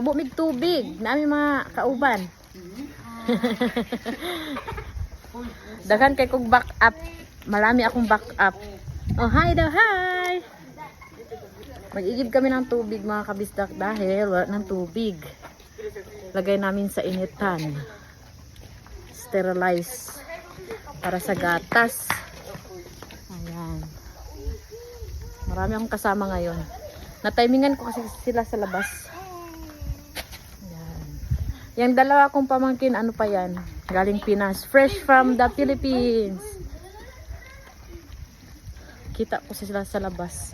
Nahabo mig tubig. Naami mga kauban. Daghan kay kog back up. Marami akong back up. Oh, hi daw, hi! Mag-igib kami ng tubig mga kabisdak dahil wala ng tubig. Lagay namin sa initan. Sterilize. Para sa gatas. Ayan. Marami akong kasama ngayon. Natimingan ko kasi sila sa labas. Ayan. Yung dalawa kong pamangkin, ano pa yan? Galing Pinas. Fresh from the Philippines. Kita ko sila sa labas.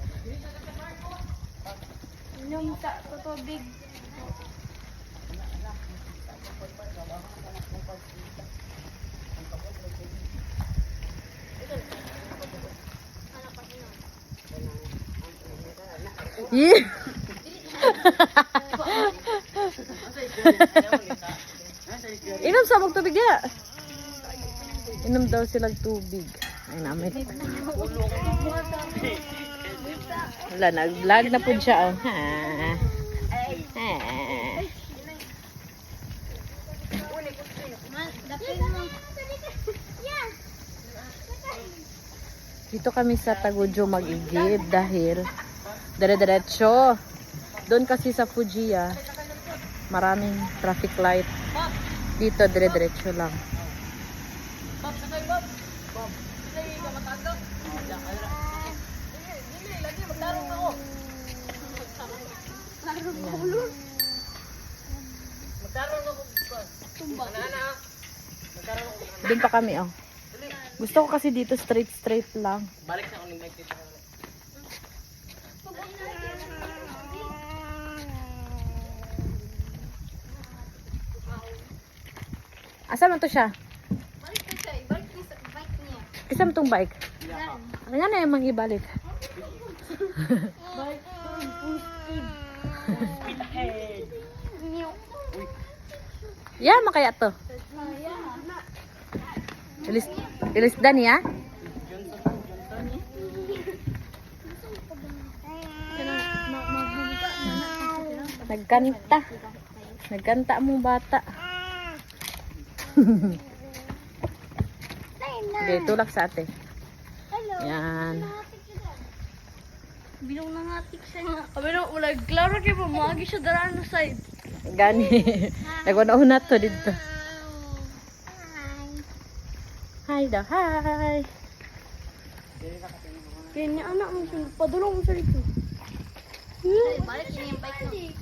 Yung sa tubig. Yeah. Inom sa mong tubig ya. Inom daw silang tubig. Ay namin. Wala, nag-vlog na po siya. Oh. Ha. Ha. Dito kami sa Tagudyo mag-igib dahil dire-diretso. Doon kasi sa Fujiya, maraming traffic light. Dito dire-diretso lang. Doon pa kami, oh. Gusto ko kasi dito straight lang. Balik sa uning bike dito. Asa man to siya? Balik niya. Isa mo tong bike? Ano nga na yung mga ibalik? Bike full speed. Speed ahead. Yeah, makaya to. Ilisda niya? Nagkanta. Nagkanta mong bata. Okay, tulak sa ate. Yan. Bilong na nga siya nga. Kami na ulag. Klaro kayo po. Maagi siya daraan na side. Gani. Naguna-una to dito. Hi daw, hi. Kaya niya anak mo siya. Padulong mo siya dito. Balik niya yung bike mo.